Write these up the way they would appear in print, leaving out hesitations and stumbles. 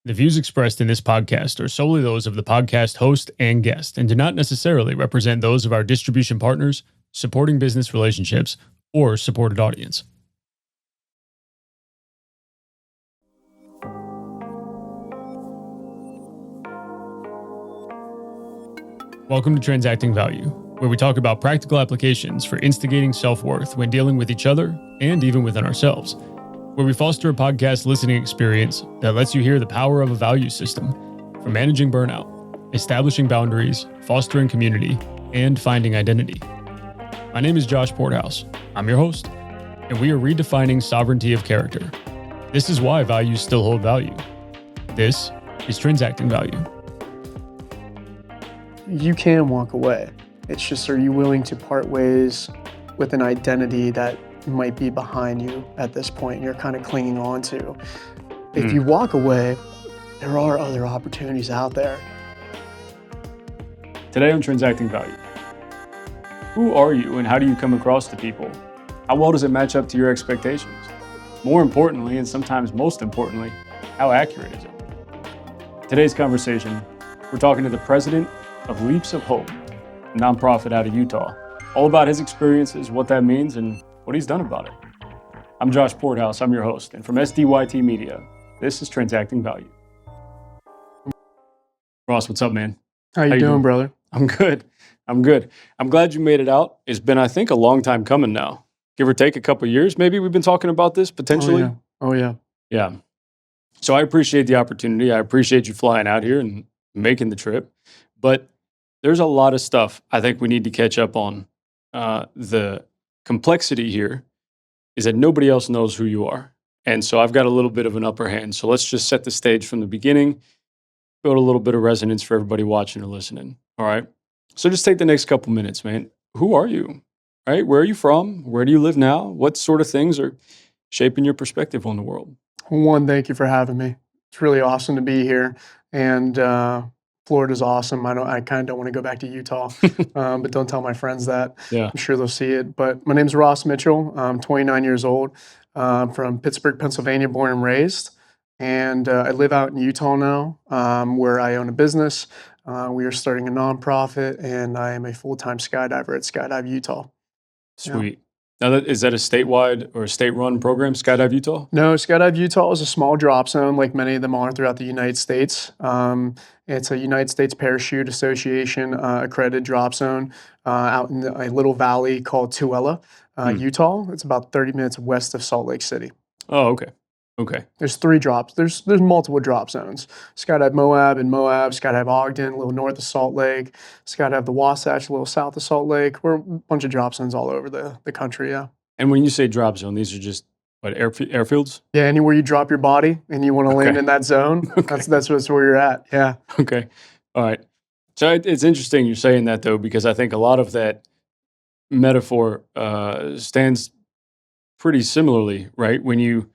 The views expressed in this podcast are solely those of the podcast host and guest and do not necessarily represent those of our distribution partners, supporting business relationships, or supported audience. Welcome to Transacting Value, where we talk about practical applications for instigating self-worth when dealing with each other and even within ourselves, where we foster a podcast listening experience that lets you hear the power of a value system for managing burnout, establishing boundaries, fostering community, and finding identity. My name is Josh Porthouse. I'm your host, and we are redefining sovereignty of character. This is why values still hold value. This is Transacting Value. You can walk away. It's just, are you willing to part ways with an identity that might be behind you at this point and you're kind of clinging on to? If you walk away, there are other opportunities out there. Today on Transacting Value, who are you and how do you come across to people? How well does it match up to your expectations? More importantly, and sometimes most importantly, how accurate is it? Today's conversation, we're talking to the president of Leaps of Hope, a nonprofit out of Utah, all about his experiences, what that means, and what he's done about it. I'm Josh Porthouse, I'm your host, and from SDYT Media, this is Transacting Value. Ross, what's up, man? How you doing, brother? I'm good. I'm glad you made it out. It's been, I think, a long time coming now. Give or take a couple of years, maybe we've been talking about this potentially. Oh yeah. Yeah. So I appreciate the opportunity. I appreciate you flying out here and making the trip. But there's a lot of stuff I think we need to catch up on. The complexity here is that nobody else knows who you are. And so I've got a little bit of an upper hand. So let's just set the stage from the beginning, build a little bit of resonance for everybody watching or listening. All right. So just take the next couple minutes, man. Who are you? Right? Where are you from? Where do you live now? What sort of things are shaping your perspective on the world? One, thank you for having me. It's really awesome to be here. And Florida's awesome. I kind of don't want to go back to Utah, but don't tell my friends that. Yeah. I'm sure they'll see it. But my name's Ross Mitchell. I'm 29 years old. I'm from Pittsburgh, Pennsylvania, born and raised. And I live out in Utah now, where I own a business. We are starting a nonprofit, and I am a full-time skydiver at Skydive Utah. Sweet. Yeah. Now, is that a statewide or a state-run program, Skydive Utah? No, Skydive Utah is a small drop zone, like many of them are throughout the United States. It's a United States Parachute Association accredited drop zone out in a little valley called Tooele, Utah. It's about 30 minutes west of Salt Lake City. Oh, okay. Okay. There's three drops. There's multiple drop zones. Skydive Moab in Moab, Skydive Ogden, a little north of Salt Lake, Skydive the Wasatch, a little south of Salt Lake. We're a bunch of drop zones all over the country, yeah. And when you say drop zone, these are just what, airfields? Yeah, anywhere you drop your body and you want to land in that zone, that's where you're at, yeah. Okay. All right. So it's interesting you're saying that, though, because I think a lot of that metaphor stands pretty similarly, right? When you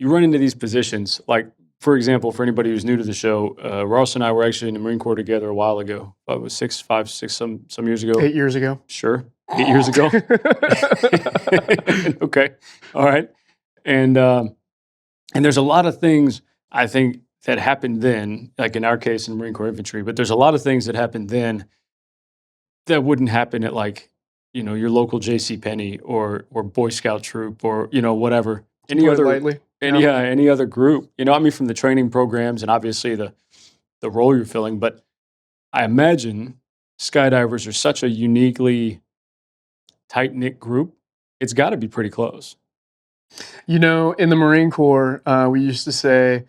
run into these positions, like, for example, for anybody who's new to the show, Ross and I were actually in the Marine Corps together a while ago. It was some years ago. 8 years ago. Sure. 8 years ago. Okay. All right. And there's a lot of things, I think, that happened then, like in our case in Marine Corps Infantry, but there's a lot of things that happened then that wouldn't happen at, like, your local JCPenney or Boy Scout troop or, whatever. Any other group, from the training programs and obviously the role you're filling. But I imagine skydivers are such a uniquely tight-knit group. It's got to be pretty close. In the Marine Corps, we used to say,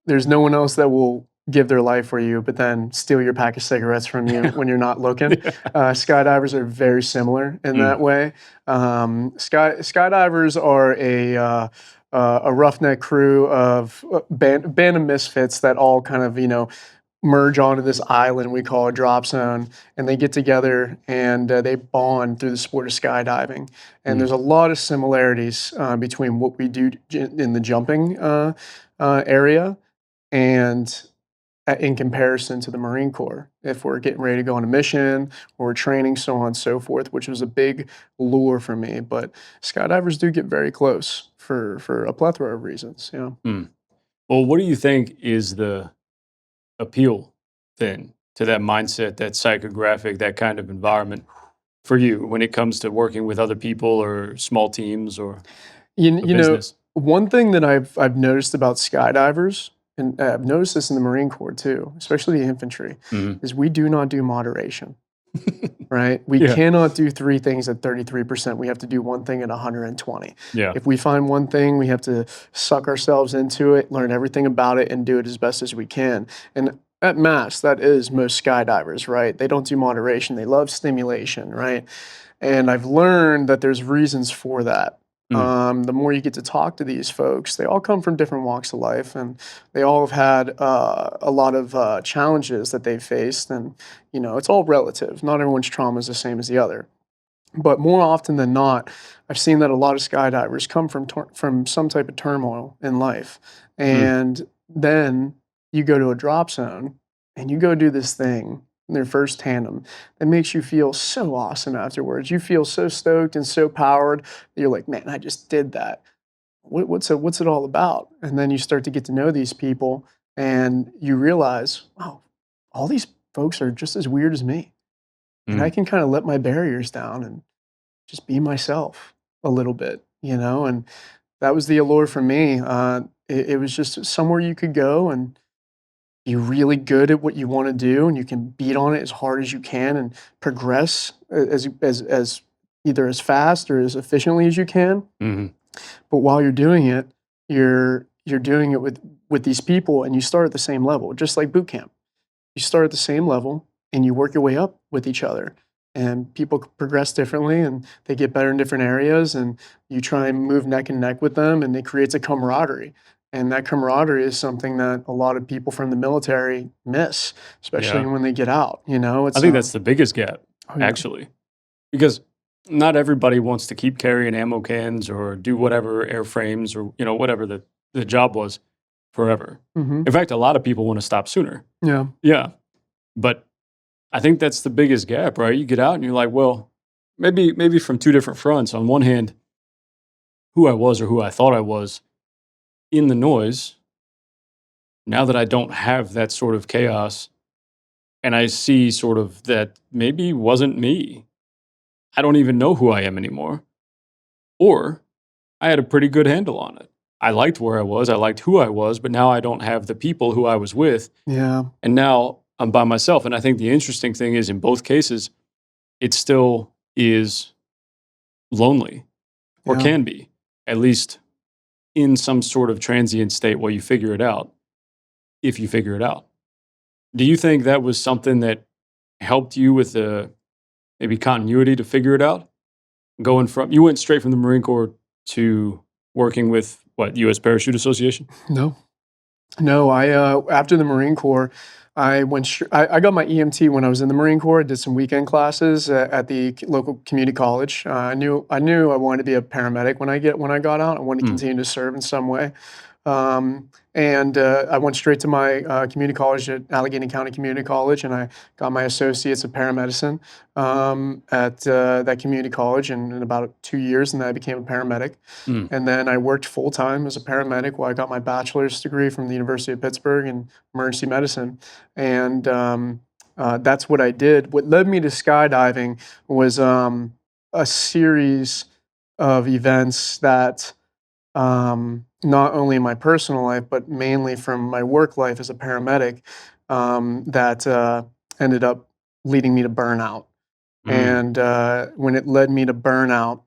there's no one else that will give their life for you, but then steal your pack of cigarettes from you when you're not looking. Skydivers are very similar in that way. Skydivers are a roughneck crew of band of misfits that all kind of, merge onto this island we call a drop zone, and they get together and they bond through the sport of skydiving. And there's a lot of similarities between what we do in the jumping area and in comparison to the Marine Corps. If we're getting ready to go on a mission or we're training, so on and so forth, which was a big lure for me. But skydivers do get very close for a plethora of reasons. Well, what do you think is the appeal then to that mindset, that psychographic, that kind of environment for you when it comes to working with other people or small teams or a You know, business? one thing that I've noticed about skydivers, and I've noticed this in the Marine Corps too, especially the infantry, Mhm. is we do not do moderation, right? We Yeah, cannot do 3 things at 33%. We have to do one thing at 120. yeah. If we find one thing, we have to suck ourselves into it, learn everything about it, and do it as best as we can. And at mass, that is most skydivers, right? They don't do moderation. They love stimulation, right? And I've learned that there's reasons for that. Mm, The more you get to talk to these folks, they all come from different walks of life, and they all have had a lot of challenges that they've faced. And it's all relative. Not everyone's trauma is the same as the other. But more often than not, I've seen that a lot of skydivers come from some type of turmoil in life, mm, and then you go to a drop zone and you go do this thing in their first tandem that makes you feel so awesome afterwards. You feel so stoked and so powered that you're like, man, I just did that. What's it all about? And then you start to get to know these people, and you realize, wow, all these folks are just as weird as me, and I mm. can kind of let my barriers down and just be myself a little bit, and that was the allure for me. It was just somewhere you could go and you're really good at what you want to do, and you can beat on it as hard as you can and progress as either as fast or as efficiently as you can. Mhm. But while you're doing it, you're doing it with these people, and you start at the same level, just like boot camp. You start at the same level and you work your way up with each other. And people progress differently and they get better in different areas. And you try and move neck and neck with them, and it creates a camaraderie. And that camaraderie is something that a lot of people from the military miss, especially Yeah. when they get out. I It's think that's the biggest gap, oh yeah. actually, because not everybody wants to keep carrying ammo cans or do whatever airframes or, whatever the job was forever. Hmm. In fact, a lot of people want to stop sooner. Yeah. Yeah. But I think that's the biggest gap, right? You get out and you're like, well, maybe from two different fronts. On one hand, who I was or who I thought I was in the noise, now that I don't have that sort of chaos and I see sort of that maybe wasn't me. I don't even know who I am anymore. Or I had a pretty good handle on it. I liked where I was, I liked who I was, but now I don't have the people who I was with. Yeah. And now I'm by myself. And I think the interesting thing is in both cases, it still is lonely or Yeah. can be, at least in some sort of transient state while you figure it out, if you figure it out. Do you think that was something that helped you with the maybe continuity to figure it out? Going from, you went straight from the Marine Corps to working with what, US Parachute Association? No. No, after the Marine Corps, I got my EMT when I was in the Marine Corps. I did some weekend classes at the local community college. I knew I wanted to be a paramedic when I got out. I wanted to Mm, continue to serve in some way. And I went straight to my community college at Allegheny County Community College, and I got my associates of paramedicine at that community college in about 2 years, and then I became a paramedic. mm, And then I worked full time as a paramedic while I got my bachelor's degree from the University of Pittsburgh in emergency medicine. And that's what I did. What led me to skydiving was a series of events that not only in my personal life, but mainly from my work life as a paramedic, that ended up leading me to burnout. mm. And when it led me to burnout,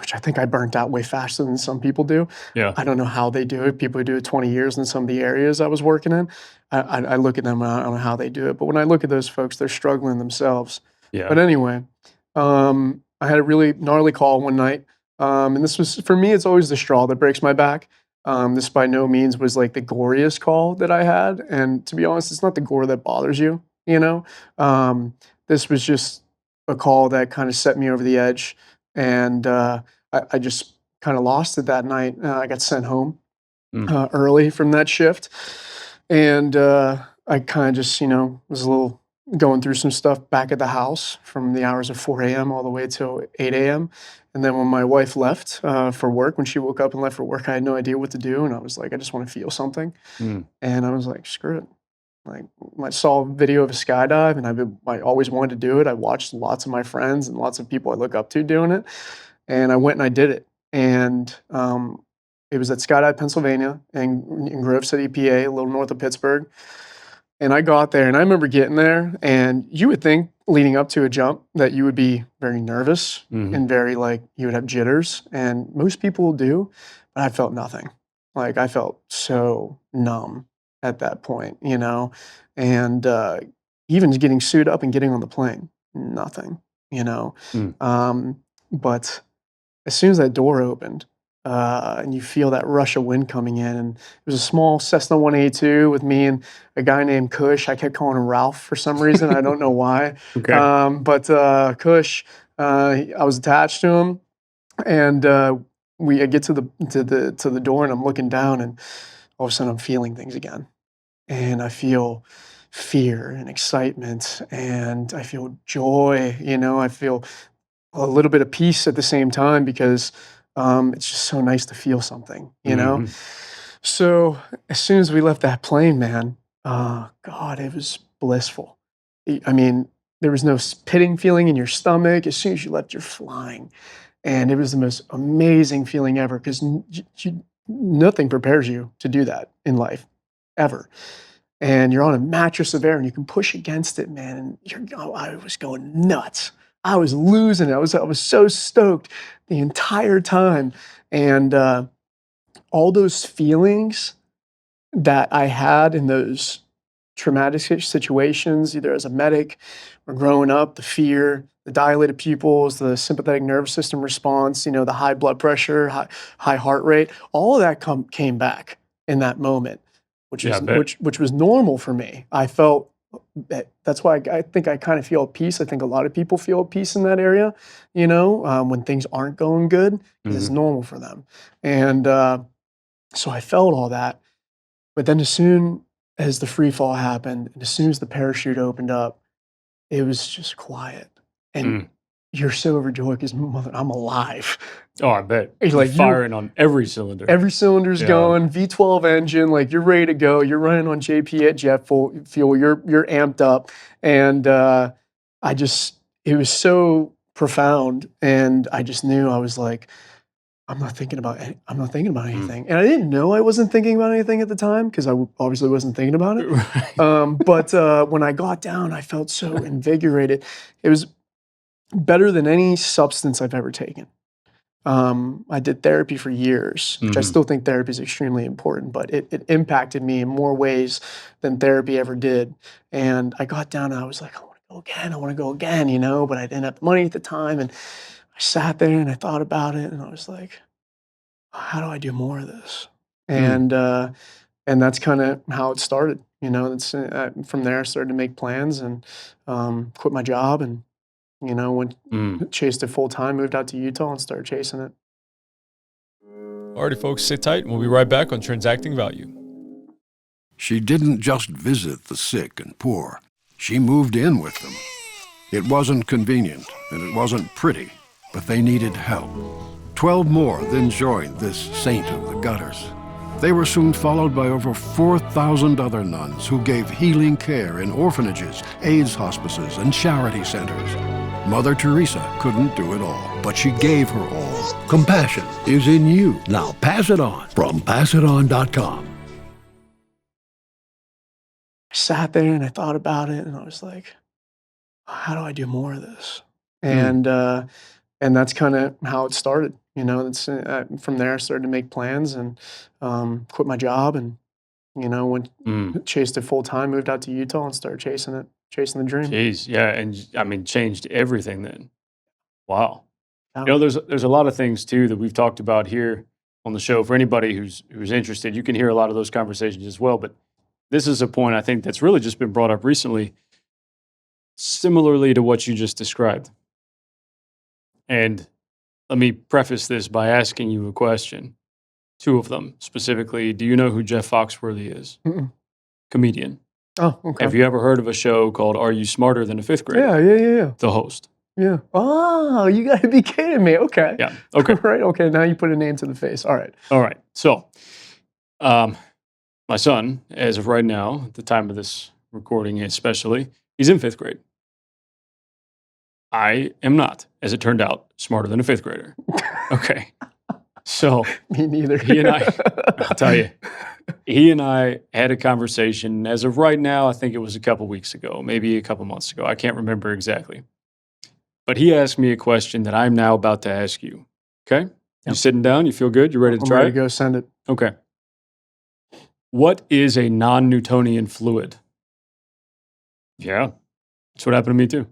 which I think I burnt out way faster than some people do. Yeah, I don't know how they do it. People who do it 20 years in some of the areas I was working in, I look at them and I don't know how they do it. But when I look at those folks, they're struggling themselves. yeah. But anyway, I had a really gnarly call one night. And this was, for me, it's always the straw that breaks my back. This by no means was like the goriest call that I had. And to be honest, it's not the gore that bothers you, you know? Um, this was just a call that kind of set me over the edge. And I just kind of lost it that night. I got sent home Mm, early from that shift, and I kind of just was a little going through some stuff back at the house from the hours of 4 a.m. all the way till 8 a.m. And then when my wife left for work, when she woke up and left for work, I had no idea what to do, and I was like, I just want to feel something, mm. and I was like, screw it. Like, I saw a video of a skydive, and I always wanted to do it. I watched lots of my friends and lots of people I look up to doing it, and I went and I did it. And it was at Skydive, Pennsylvania, in Grove City, PA, a little north of Pittsburgh. And I got there, and I remember getting there, and you would think leading up to a jump that you would be very nervous and very like you would have jitters, and most people do, but I felt nothing. Like I felt so numb at that point, you know, and even getting suited up and getting on the plane, nothing, you know. Mm. But as soon as that door opened, and you feel that rush of wind coming in, and it was a small Cessna 182 with me and a guy named Kush. I kept calling him Ralph for some reason. I don't know why. Okay. But Kush, I was attached to him, and I get to the door, and I'm looking down, and all of a sudden I'm feeling things again, and I feel fear and excitement, and I feel joy. You know, I feel a little bit of peace at the same time because it's just so nice to feel something, you know? Mhm. So as soon as we left that plane, man, God, it was blissful. I mean, there was no pitting feeling in your stomach. As soon as you left, you're flying. And it was the most amazing feeling ever because nothing prepares you to do that in life, ever. And you're on a mattress of air and you can push against it, man. And I was going nuts. I was losing it. I was so stoked the entire time. And all those feelings that I had in those traumatic situations, either as a medic or growing up, the fear, the dilated pupils, the sympathetic nervous system response, you know, the high blood pressure, high heart rate, all of that came back in that moment, which Yeah, I was bet. which was normal for me. I felt that's why I think I kind of feel at peace. I think a lot of people feel at peace in that area, you know, when things aren't going good, because it's Mhm. normal for them. And so I felt all that. But then as soon as the free fall happened, and as soon as the parachute opened up, it was just quiet. And Mm. you're so overjoyed because I'm alive. Oh, I bet. You're You're like you firing on every cylinder. every cylinder's Yeah. going, V12 engine, like you're ready to go. You're running on JP at fuel. You're amped up. And I just it was so profound. And I just knew I was like, I'm not thinking about Mm. anything, and I didn't know I wasn't thinking about anything at the time because obviously wasn't thinking about it. Right. But when I got down, I felt so invigorated. It was better than any substance I've ever taken. I did therapy for years, which I Mhm. still think therapy is extremely important, but it impacted me in more ways than therapy ever did. And I got down and I was like, I want to go again. I want to go again, you know, but I didn't have the money at the time. And I sat there and I thought about it and I was like, how do I do more of this? Mm. And that's kind of how it started. You know, it's from there I started to make plans and quit my job and you know went Mm. chased it full time, moved out to Utah and started chasing it. Alrighty, folks, sit tight, and we'll be right back on Transacting Value. She didn't just visit the sick and poor. She moved in with them. It wasn't convenient, and it wasn't pretty, but they needed help. 12 more then joined this saint of the gutters. They were soon followed by over 4,000 other nuns who gave healing care in orphanages, AIDS hospices, and charity centers. Mother Teresa couldn't do it all, but she gave her all. Compassion is in you. Now pass it on from passiton.com. I sat there and I thought about it and I was like, how do I do more of this? Mm. And that's kind of how it started. You know, it's from there I started to make plans and quit my job and you know went Mm. chased it full time, moved out to Utah and started chasing it, chasing the dream. Jeez. Yeah, and I mean, changed everything then. Wow. Yeah. You know, there's a lot of things too that we've talked about here on the show. For anybody who's interested, you can hear a lot of those conversations as well. But this is a point I think that's really just been brought up recently, similarly to what you just described. And let me preface this by asking you a question. Two of them specifically. Do you know who Jeff Foxworthy is? Mm-mm. Comedian. Oh, okay. Have you ever heard of a show called Are You Smarter Than a Fifth Grader? Yeah. The host. Yeah. Oh, you gotta be kidding me. Okay. Yeah. Okay. Right. Okay. Now you put a name to the face. All right. All right. So, um, My son, as of right now, at the time of this recording especially, he's in 5th grade. I am not, as it turned out, smarter than a 5th grader. Okay. So Me neither. he and I'll tell you, he and I had a conversation. As of right now, I think it was a couple weeks ago, maybe a couple months ago. I can't remember exactly. But he asked me a question that I'm now about to ask you. Okay? You Yep. sitting down? You feel good? You ready to I'm try ready it? to go. Send it. Okay. What is a non-Newtonian fluid? Yeah. That's what happened to me too.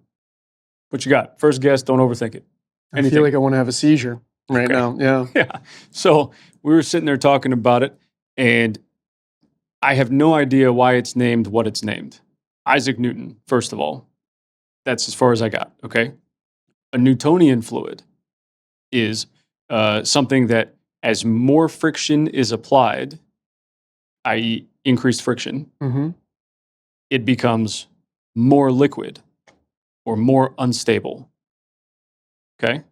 What you got? First guess, don't overthink it. I feel like I want to have a seizure right Okay. now. Yeah. Yeah. So we were sitting there talking about it, and I have no idea why it's named what it's named. Isaac Newton, first of all. That's as far as I got. Okay. A Newtonian fluid is something that, as more friction is applied, i.e., increased friction, Mm-hmm. it becomes more liquid or more unstable. Okay.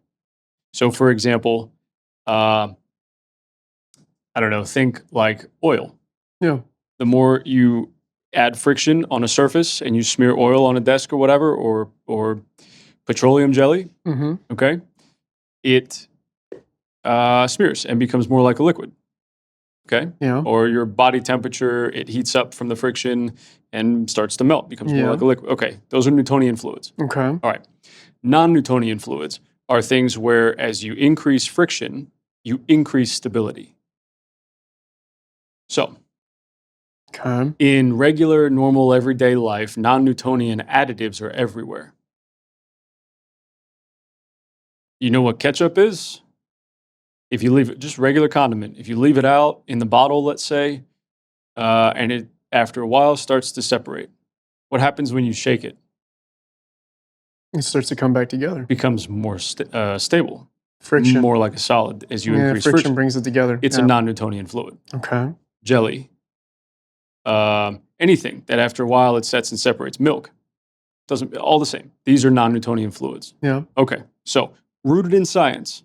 So, for example, I don't know, think like oil. Yeah. The more you add friction on a surface and you smear oil on a desk or whatever, or petroleum jelly, Mm-hmm. okay, it smears and becomes more like a liquid. Okay. Yeah. Or your body temperature, it heats up from the friction and starts to melt, becomes more Yeah. like a liquid. Okay. Those are Newtonian fluids. Okay. All right. Non-Newtonian fluids are things where, as you increase friction, you increase stability. So, Okay. in regular, normal, everyday life, non-Newtonian additives are everywhere. You know what ketchup is? If you leave it, just regular condiment, if you leave it out in the bottle, let's say, and it after a while starts to separate, what happens when you shake it? It starts to come back together. It becomes more stable, Friction. more like a solid as you Yeah. increase Friction friction. brings it together. It's Yeah. a non-Newtonian fluid. Okay. Jelly, anything that after a while it sets and separates. Milk, doesn't, all the same. These are non-Newtonian fluids. Yeah. Okay, so rooted in science,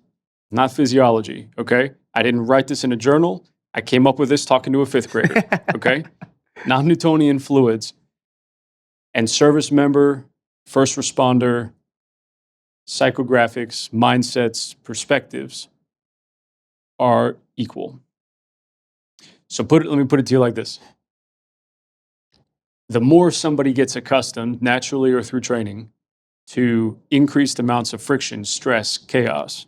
not physiology. Okay, I didn't write this in a journal. I came up with this talking to a 5th grader. Okay, non-Newtonian fluids and service member, first responder, psychographics, mindsets, perspectives are equal. So let me put it to you like this. The more somebody gets accustomed, naturally or through training, to increased amounts of friction, stress, chaos,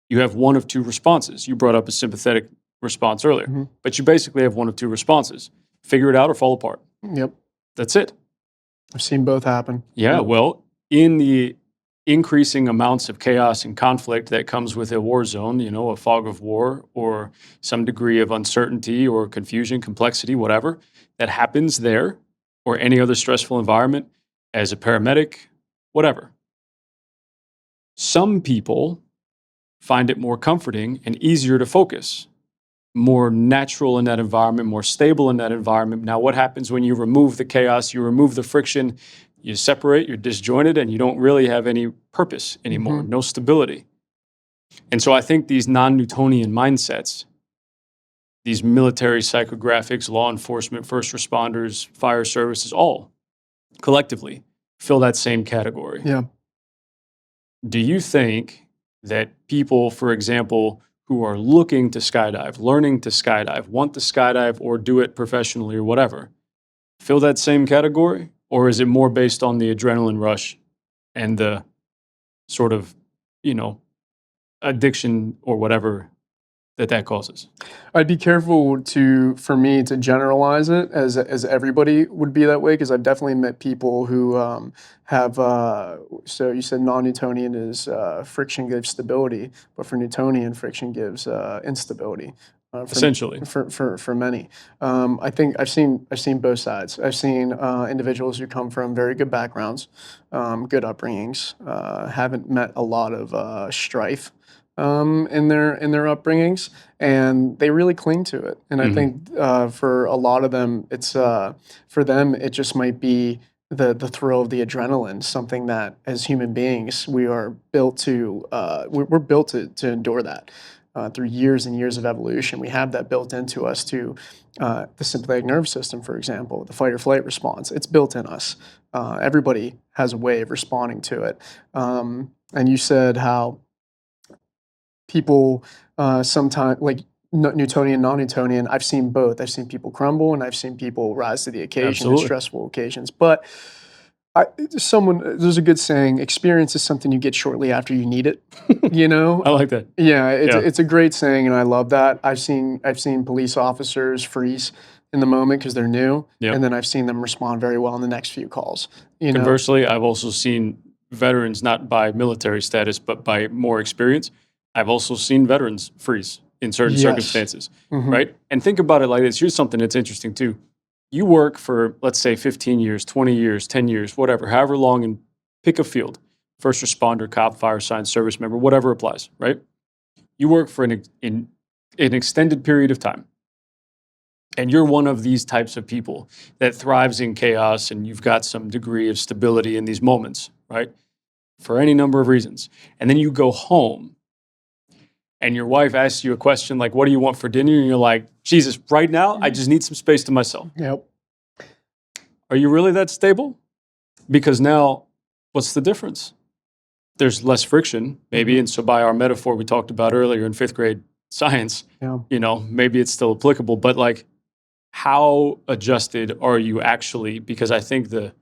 you have one of two responses. You brought up a sympathetic response earlier, Mhm. but you basically have one of two responses. Figure it out or fall apart. Yep. That's it. I've seen both happen. Yeah, Yep. well, in the increasing amounts of chaos and conflict that comes with a war zone, a fog of war or some degree of uncertainty or confusion, complexity, whatever, that happens there or any other stressful environment as a paramedic, whatever. Some people find it more comforting and easier to focus, more natural in that environment, more stable in that environment. Now, what happens when you remove the chaos, you remove the friction, you separate, you're disjointed, and you don't really have any purpose anymore, no stability. And so I think these non-Newtonian mindsets, these military psychographics, law enforcement, first responders, fire services, all collectively fill that same category. Yeah. Do you think that people, for example, who are looking to skydive, learning to skydive, want to skydive or do it professionally or whatever, fill that same category? Or is it more based on the adrenaline rush and the sort of, addiction or whatever that causes? I'd be careful for me to generalize it as everybody would be that way, because I've definitely met people who have. So you said non-Newtonian is friction gives stability, but for Newtonian, friction gives instability. Essentially. For many, I think I've seen both sides. I've seen individuals who come from very good backgrounds, good upbringings, haven't met a lot of strife in their upbringings, and they really cling to it. And I think for a lot of them, it's for them it just might be the thrill of the adrenaline, something that as human beings we are built to we're built to endure that. through years and years of evolution. We have that built into us to the sympathetic nervous system, for example, the fight or flight response. It's built in us. Everybody has a way of responding to it. And you said how people sometimes, like Newtonian, non-Newtonian, I've seen both. I've seen people crumble and I've seen people rise to the occasion in Absolutely. stressful occasions. But there's a good saying, experience is something you get shortly after you need it. You know? I like that. Yeah, Yeah. it's a great saying, and I love that. I've seen police officers freeze in the moment because they're new, Yep. and then I've seen them respond very well in the next few calls. You know? Conversely, I've also seen veterans, not by military status, but by more experience. I've also seen veterans freeze in certain Yes. circumstances, Mhm. right? And think about it like this. Here's something that's interesting too. You work for, let's say, 15 years, 20 years, 10 years, whatever, however long, and pick a field. First responder, cop, fire science, service member, whatever applies, right? You work for an extended period of time. And you're one of these types of people that thrives in chaos, and you've got some degree of stability in these moments, right? For any number of reasons. And then you go home and your wife asks you a question like, what do you want for dinner? And you're like, Jesus, right now, I just need some space to myself. Yep. Are you really that stable? Because now, what's the difference? There's less friction, maybe. And so by our metaphor we talked about earlier in 5th grade science, Yeah. you know, maybe it's still applicable, but like, how adjusted are you actually? Because I think the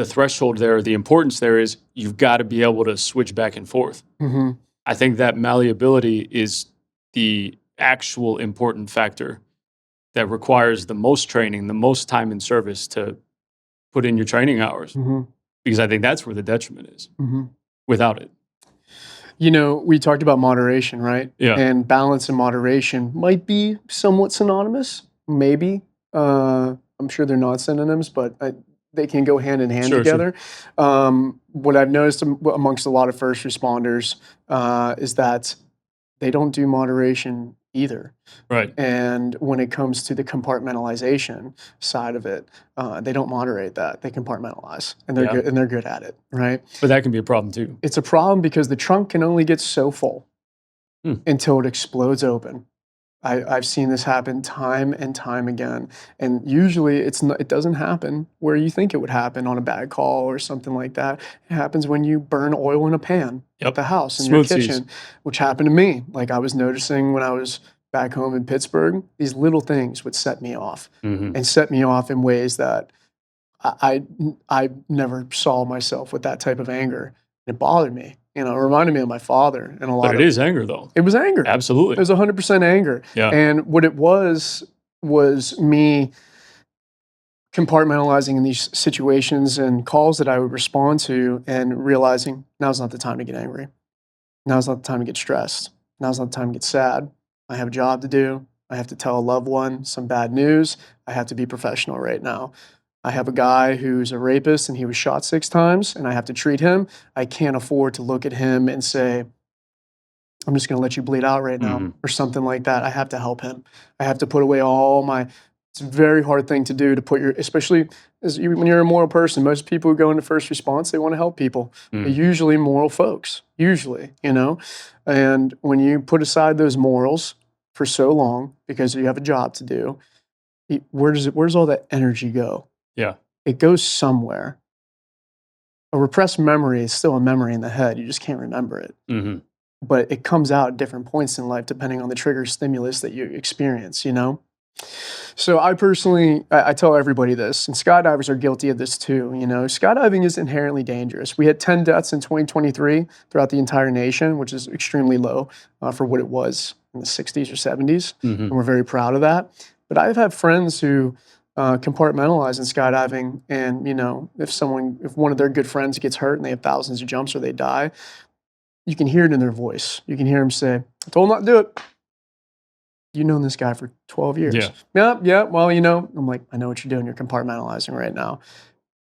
threshold there, the importance there is you've got to be able to switch back and forth. Mm-hmm. I think that malleability is the actual important factor that requires the most training, the most time in service to put in your training hours. Mm-hmm. Because I think that's where the detriment is Mm-hmm. without it. You know, we talked about moderation, right? Yeah. And balance and moderation might be somewhat synonymous, maybe. I'm sure they're not synonyms, but they can go hand in hand Sure, together. What I've noticed amongst a lot of first responders is that they don't do moderation either. Right. And when it comes to the compartmentalization side of it, they don't moderate that. They compartmentalize, and they're Yeah. good. And they're good at it, right? But that can be a problem too. It's a problem because the trunk can only get so full until it explodes open. I've seen this happen time and time again, and usually it doesn't happen where you think it would happen on a bad call or something like that. It happens when you burn oil in a pan at the house in your Smooth kitchen, seas. which happened to me. Like I was noticing when I was back home in Pittsburgh, these little things would set me off, and set me off in ways that I never saw myself with that type of anger. It bothered me. You know, it reminded me of my father and a lot But it is anger though. It was anger. Absolutely. It was 100% anger. Yeah. And what it was me compartmentalizing in these situations and calls that I would respond to and realizing now's not the time to get angry. Now's not the time to get stressed. Now's not the time to get sad. I have a job to do. I have to tell a loved one some bad news. I have to be professional right now. I have a guy who's a rapist and he was shot 6 times and I have to treat him. I can't afford to look at him and say, I'm just going to let you bleed out right now or something like that. I have to help him. I have to put away all my, it's a very hard thing to do to put your, especially when you're a moral person, most people who go into first response, they want to help people. They're usually moral folks, usually, you know? And when you put aside those morals for so long because you have a job to do, where's all that energy go? Yeah. It goes somewhere. A repressed memory is still a memory in the head. You just can't remember it. But it comes out at different points in life depending on the trigger stimulus that you experience, you know? So I personally, I tell everybody this, and skydivers are guilty of this too, you know? Skydiving is inherently dangerous. We had 10 deaths in 2023 throughout the entire nation, which is extremely low for what it was in the 60s or 70s, and we're very proud of that. But I've had friends who compartmentalize in skydiving, and you know, if one of their good friends gets hurt and they have thousands of jumps or they die, you can hear it in their voice. You can hear them say, I told them not to do it. You've known this guy for 12 years. Yeah, well, you know, I'm like, I know what you're doing. You're compartmentalizing right now.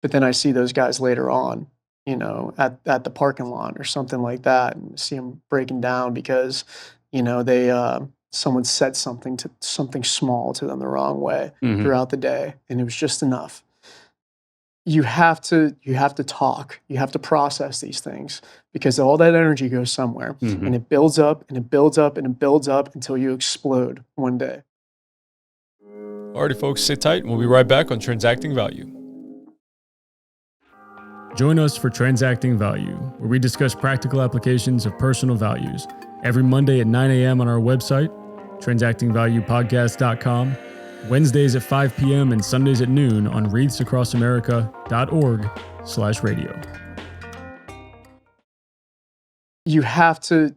But then I see those guys later on, you know, at the parking lot or something like that, and see them breaking down because, you know, someone said something small to them the wrong way throughout the day, and it was just enough. you have to talk. You have to process these things because all that energy goes somewhere, and it builds up and it builds up and it builds up until you explode one day. Alrighty, folks, sit tight, and we'll be right back on Transacting Value. Join us for Transacting Value, where we discuss practical applications of personal values every Monday at 9 a.m. on our website, transactingvaluepodcast.com, Wednesdays at 5 p.m. and Sundays at noon on wreathsacrossamerica.org/radio. You have to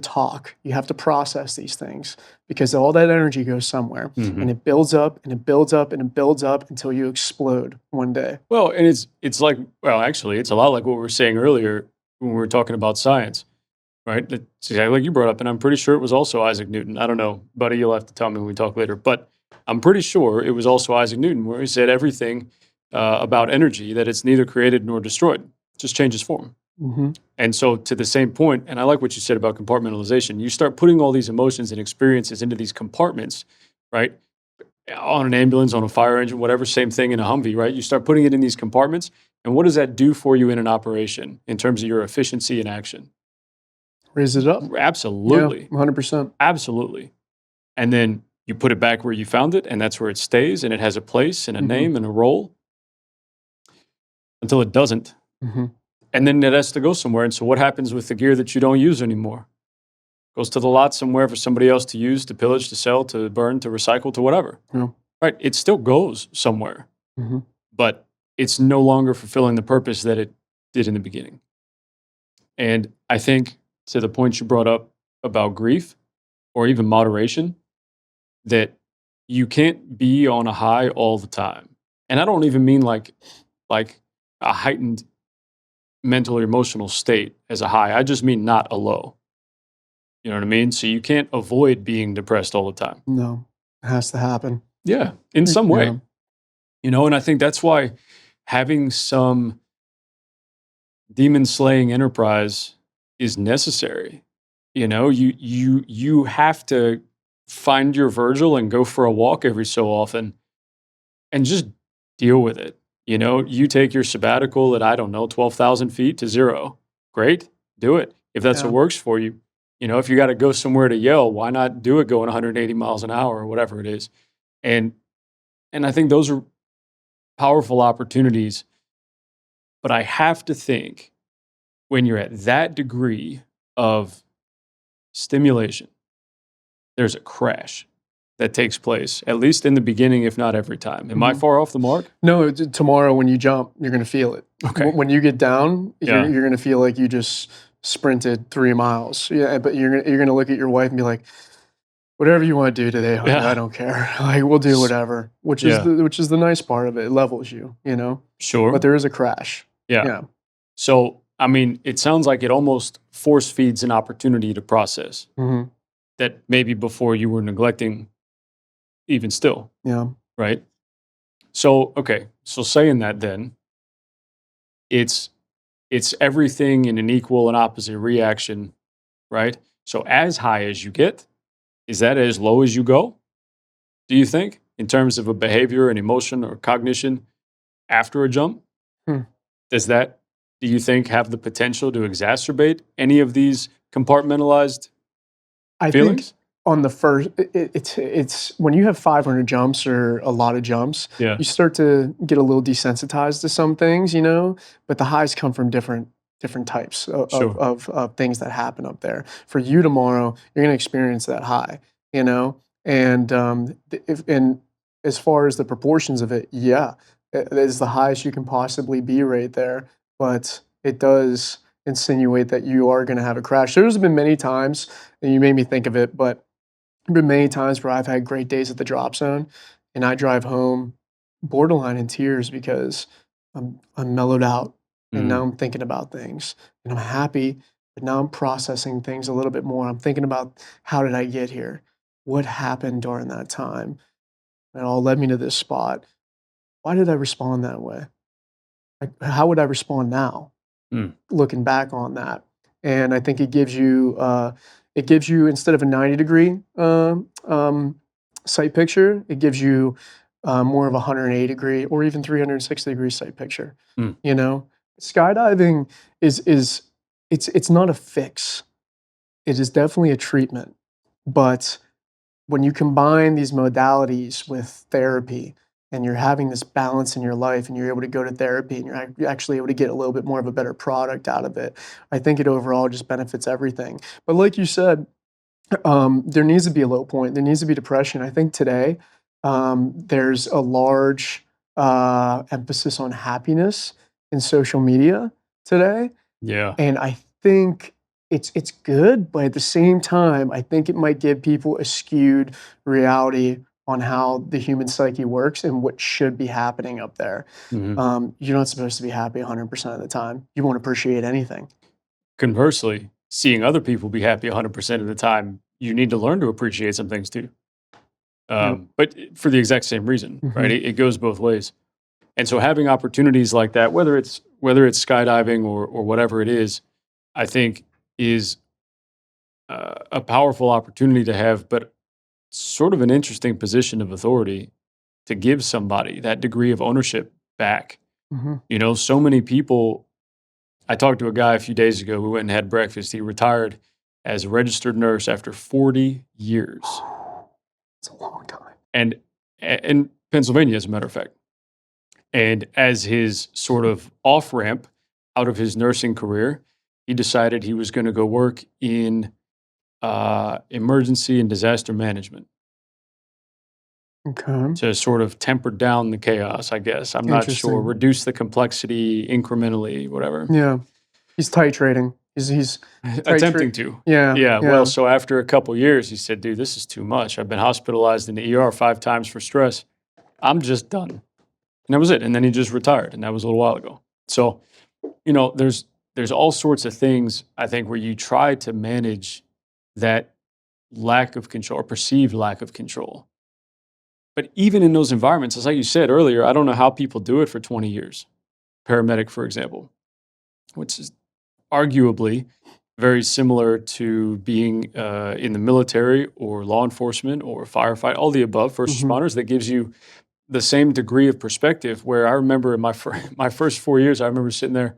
talk. You have to process these things because all that energy goes somewhere, and it builds up and it builds up and it builds up until you explode one day. Well, and it's like, well, actually, it's a lot like what we were saying earlier when we were talking about science, right? It's exactly like you brought up, and I'm pretty sure it was also Isaac Newton. I don't know, buddy, you'll have to tell me when we talk later, but I'm pretty sure it was also Isaac Newton where he said everything about energy, that it's neither created nor destroyed, it just changes form. And so to the same point, and I like what you said about compartmentalization, you start putting all these emotions and experiences into these compartments, right? On an ambulance, on a fire engine, whatever, same thing in a Humvee, right? You start putting it in these compartments, and what does that do for you in an operation in terms of your efficiency in action? Raise it up. Absolutely. Yeah, 100%. Absolutely. And then you put it back where you found it, and that's where it stays, and it has a place and a name and a role until it doesn't. And then it has to go somewhere. And so what happens with the gear that you don't use anymore? Goes to the lot somewhere for somebody else to use, to pillage, to sell, to burn, to recycle, to whatever. Right? It still goes somewhere. But it's no longer fulfilling the purpose that it did in the beginning. And I think to the point you brought up about grief or even moderation, that you can't be on a high all the time. And I don't even mean like a heightened mental or emotional state as a high. I just mean not a low. You know what I mean? So you can't avoid being depressed all the time. No, it has to happen. Yeah, in some way. You know, and I think that's why having some demon slaying enterprise is necessary. You know, you have to find your Virgil and go for a walk every so often and just deal with it. You know, you take your sabbatical at, I don't know, 12,000 feet to zero. Great, do it. If that's what works for you. You know, if you got to go somewhere to yell, why not do it going 180 miles an hour or whatever it is? And I think those are powerful opportunities. But I have to think when you're at that degree of stimulation, there's a crash that takes place, at least in the beginning, if not every time. Am I far off the mark? No, tomorrow when you jump, you're going to feel it. Okay. When you get down, you're going to feel like you just sprinted 3 miles. Yeah, but you're going to look at your wife and be like, whatever you want to do today, honey, I don't care. Like, we'll do whatever, which is the nice part of it. It levels you, you know? Sure. But there is a crash. Yeah. So, I mean, it sounds like it almost force feeds an opportunity to process that maybe before you were neglecting even still. Yeah. Right? So, okay. So saying that then, it's everything in an equal and opposite reaction, right? So as high as you get, is that as low as you go? Do you think, in terms of a behavior and emotion or cognition after a jump? Does that, do you think, have the potential to exacerbate any of these compartmentalized feelings? Think on the first, it's when you have 500 jumps or a lot of jumps, you start to get a little desensitized to some things, you know. But the highs come from different types of things that happen up there. For you tomorrow, you're going to experience that high, you know. And and as far as the proportions of it, it is the highest you can possibly be right there. But it does insinuate that you are going to have a crash. There's been many times, and you made me think of it, but there have been many times where I've had great days at the drop zone, and I drive home borderline in tears because I'm mellowed out, and now I'm thinking about things, and I'm happy, but now I'm processing things a little bit more. I'm thinking about, how did I get here? What happened during that time? And it all led me to this spot. Why did I respond that way? Like, how would I respond now? Looking back on that. And I think it gives you instead of a 90-degree sight picture, it gives you more of a 180-degree or even 360-degree sight picture. Mm. You know, skydiving is it's not a fix. It is definitely a treatment, but when you combine these modalities with therapy and you're having this balance in your life and you're able to go to therapy and you're actually able to get a little bit more of a better product out of it, I think it overall just benefits everything. But like you said, there needs to be a low point. There needs to be depression. I think today there's a large emphasis on happiness in social media today, Yeah. and I think it's good, but at the same time, I think it might give people a skewed reality on how the human psyche works and what should be happening up there. Mhm. You're not supposed to be happy 100% of the time. You won't appreciate anything. Conversely, seeing other people be happy 100% of the time, you need to learn to appreciate some things too. Yep. But for the exact same reason, right? Mhm. It goes both ways. And so having opportunities like that, whether it's skydiving or whatever it is, I think is a powerful opportunity to have, but sort of an interesting position of authority to give somebody that degree of ownership back. Mhm. So many people. I talked to a guy a few days ago. We went and had breakfast. He retired as a registered nurse after 40 years, It's a long time. and in Pennsylvania, as a matter of fact. And as his sort of off ramp out of his nursing career, he decided he was going to go work in emergency and disaster management Okay. to sort of temper down the chaos, I guess. I'm not sure. Interesting. Reduce the complexity incrementally, whatever. Yeah. He's titrating. He's Attempting titrate. to. Yeah. Yeah. Well, Yeah. so after a couple years, he said, dude, this is too much. I've been hospitalized in the ER 5 times for stress. I'm just done. And that was it. And then he just retired. And that was a little while ago. So, there's all sorts of things, I think, where you try to manage that lack of control or perceived lack of control. But even in those environments, it's like you said earlier, I don't know how people do it for 20 years. Paramedic, for example, which is arguably very similar to being in the military or law enforcement or firefight, all the above, first Mhm. responders, that gives you the same degree of perspective. Where I remember in my my first 4 years, I remember sitting there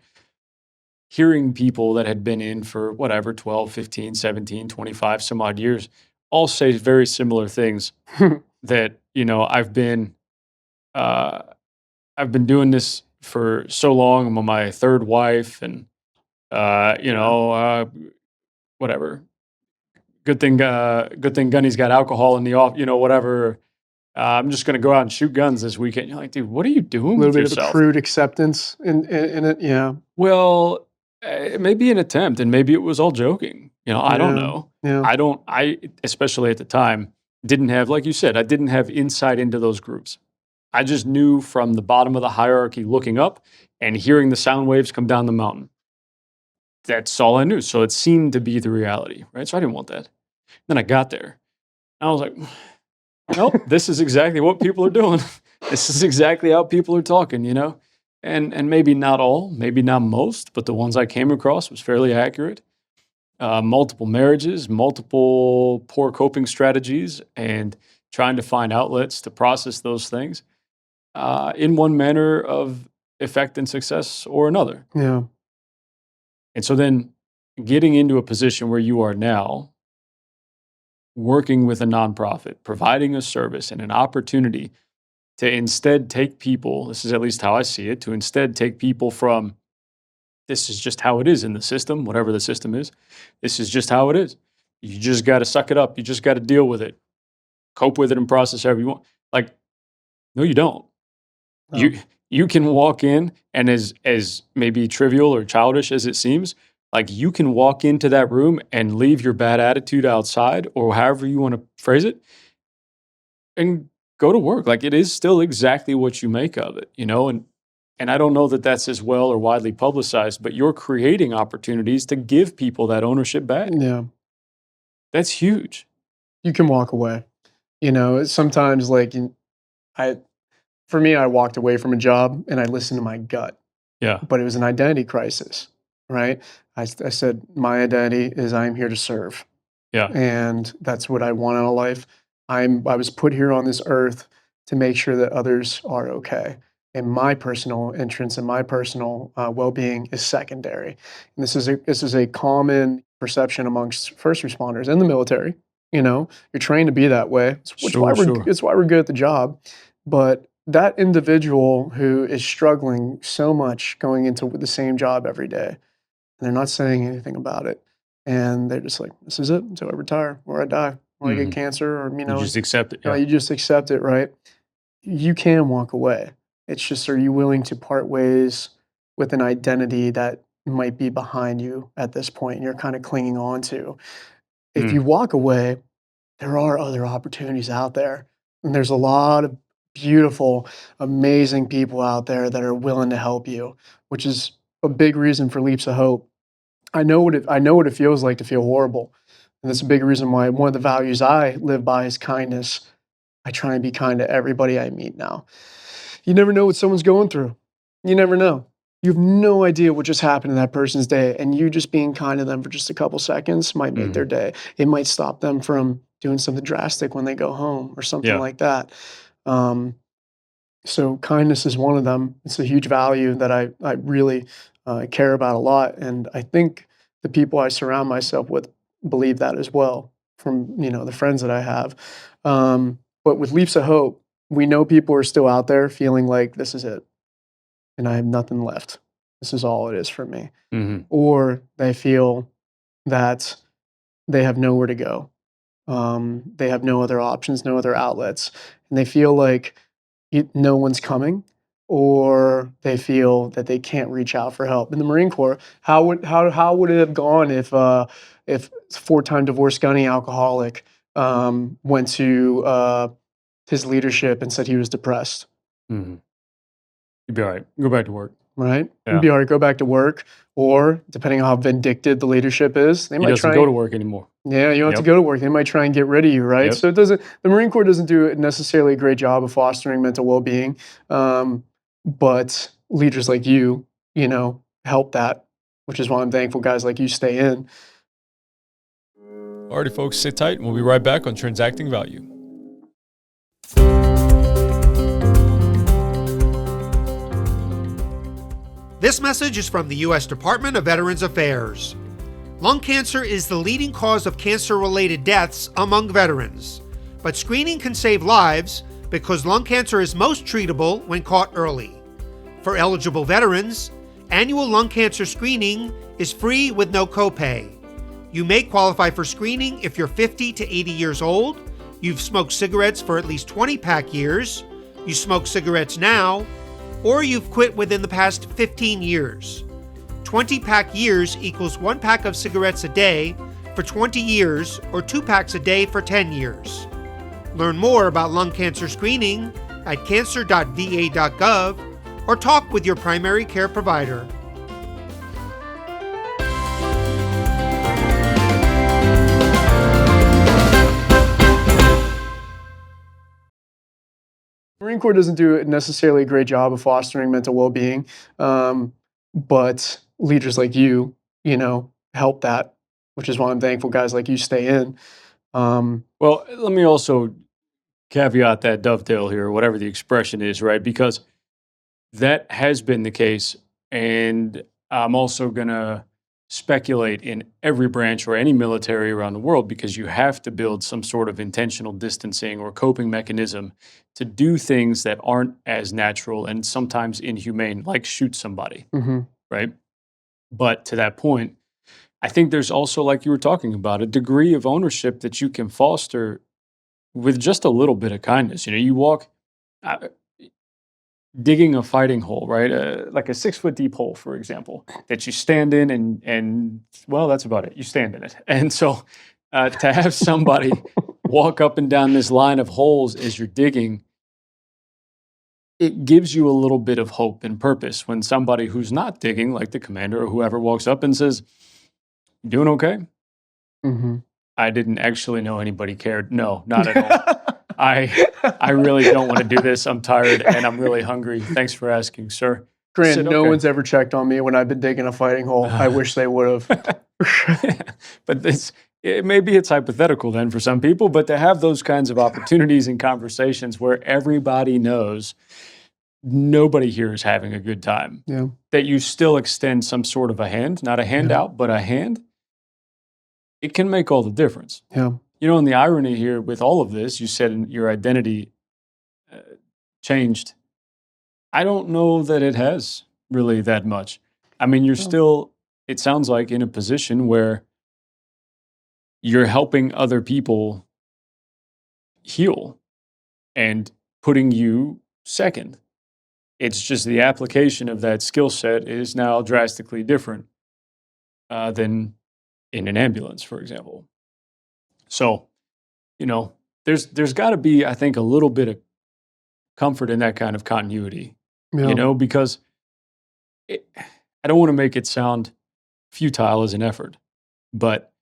hearing people that had been in for whatever, 12, 15, 17, 25, some odd years, all say very similar things that, uh, I've been doing this for so long. I'm on my third wife and, Yeah. whatever. Good thing Gunny's got alcohol in the off, whatever. I'm just going to go out and shoot guns this weekend. You're like, dude, what are you A doing little with bit of a yourself? crude acceptance in it. Yeah. Well, maybe an attempt, and maybe it was all joking. I don't Yeah. know. Yeah. I especially at the time didn't have, like you said, I didn't have insight into those groups. I just knew from the bottom of the hierarchy looking up and hearing the sound waves come down the mountain. That's all I knew. So it seemed to be the reality, right? So I didn't want that. Then I got there. And I was like, nope, this is exactly what people are doing. This is exactly how people are talking. And maybe not all, maybe not most, but the ones I came across was fairly accurate. Multiple marriages, multiple poor coping strategies, and trying to find outlets to process those things in one manner of effect and success or another. Yeah. And so then getting into a position where you are now working with a nonprofit, providing a service and an opportunity to instead take people, this is at least how I see it, to instead take people from this is just how it is in the system, whatever the system is. This is just how it is. You just got to suck it up. You just got to deal with it, cope with it, and process however you want. Like, no, you don't. No. You can walk in, and as maybe trivial or childish as it seems, like you can walk into that room and leave your bad attitude outside, or however you want to phrase it, and go to work. Like it is still exactly what you make of it. And I don't know that that's as well or widely publicized, but you're creating opportunities to give people that ownership back. Yeah. That's huge. You can walk away. Sometimes I for me, I walked away from a job and I listened to my gut, Yeah. but it was an identity crisis, right? I said, my identity is I'm here to serve. Yeah. And that's what I want out of life. I was put here on this earth to make sure that others are okay. And my personal entrance and my personal well-being is secondary. And this is a common perception amongst first responders and the military. You're trained to be that way. Sure, sure. It's why we're good at the job. But that individual who is struggling so much going into the same job every day, and they're not saying anything about it, and they're just like, "This is it until I retire, or I die, or I get Mhm. cancer," or You just accept it. Yeah. you just accept it, right? You can walk away. It's just, are you willing to part ways with an identity that might be behind you at this point, and you're kind of clinging on to? If you Mm. walk away, there are other opportunities out there. And there's a lot of beautiful, amazing people out there that are willing to help you, which is a big reason for Leaps of Hope. I know what it feels like to feel horrible. And that's a big reason why one of the values I live by is kindness. I try and be kind to everybody I meet now. You never know what someone's going through. You never know. You have no idea what just happened in that person's day, and you just being kind to them for just a couple seconds might make their Mhm. day. It might stop them from doing something drastic when they go home or something Yeah. like that. Um, so kindness is one of them. It's a huge value that I really care about a lot, and I think the people I surround myself with believe that as well. From the friends that I have, but with Leaps of Hope, we know people are still out there feeling like this is it, and I have nothing left. This is all it is for me, Mhm. or they feel that they have nowhere to go. They have no other options, no other outlets, and they feel like no one's coming, or they feel that they can't reach out for help. In the Marine Corps, how would it have gone if four-time divorced gunny alcoholic went to his leadership and said he was depressed? Mhm. You'd be all right. Go back to work. Right? You'd Yeah. be all right, go back to work, or depending on how vindictive the leadership is, they He might doesn't try go and to work anymore. yeah, you don't have to Yep. go to work. They might try and get rid of you, right? Yep. So the Marine Corps doesn't do necessarily a great job of fostering mental well-being, but leaders like help that, which is why I'm thankful guys like you stay in. Alrighty, folks, sit tight, and we'll be right back on Transacting Value. This message is from the U.S. Department of Veterans Affairs. Lung cancer is the leading cause of cancer-related deaths among veterans, but screening can save lives because lung cancer is most treatable when caught early. For eligible veterans, annual lung cancer screening is free with no copay. You may qualify for screening if you're 50 to 80 years old, you've smoked cigarettes for at least 20 pack years, you smoke cigarettes now, or you've quit within the past 15 years. 20 pack years equals 1 pack of cigarettes a day for 20 years or 2 packs a day for 10 years. Learn more about lung cancer screening at cancer.va.gov or talk with your primary care provider. Marine Corps doesn't do necessarily a great job of fostering mental well-being, but leaders like help that, which is why I'm thankful guys like you stay in. Well, let me also caveat that dovetail here, or whatever the expression is, right? Because that has been the case. And I'm also going to speculate in every branch or any military around the world, because you have to build some sort of intentional distancing or coping mechanism to do things that aren't as natural and sometimes inhumane, like shoot somebody, Mhm. right? But to that point, I think there's also, like you were talking about, a degree of ownership that you can foster with just a little bit of kindness. You walk, uh, digging a fighting hole, right? Like a 6 foot deep hole, for example, that you stand in, and well, that's about it. You stand in it, and so to have somebody walk up and down this line of holes as you're digging, it gives you a little bit of hope and purpose when somebody who's not digging, like the commander or whoever, walks up and says, "You doing okay?" Mhm. I didn't actually know anybody cared. No, not at all. I really don't want to do this. I'm tired and I'm really hungry. Thanks for asking, sir. I Grant, said, no okay. one's ever checked on me when I've been digging a fighting hole. I wish they would have. But this, maybe it's hypothetical then for some people, but to have those kinds of opportunities and conversations where everybody knows nobody here is having a good time, Yeah. that you still extend some sort of a hand, not a handout, but a hand, it can make all the difference. Yeah. And the irony here with all of this, you said your identity uh, changed. I don't know that it has really that much. I mean, you're Yeah. still, it sounds like, in a position where you're helping other people heal and putting you second. It's just the application of that skill set is now drastically different than in an ambulance, for example. So, you know, there's got to be, I think, a little bit of comfort in that kind of continuity, Yeah. because I don't want to make it sound futile as an effort, but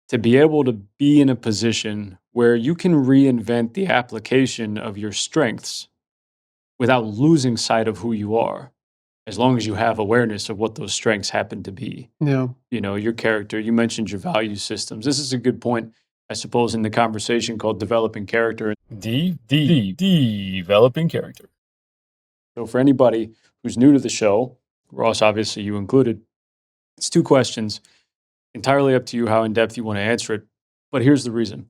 to be able to be in a position where you can reinvent the application of your strengths without losing sight of who you are, as long as you have awareness of what those strengths happen to be. Yeah. Your character, you mentioned your value systems. This is a good point, I suppose, in the conversation called developing character. Developing character. So for anybody who's new to the show, Ross, obviously you included, it's 2 questions, entirely up to you how in depth you want to answer it. But here's the reason.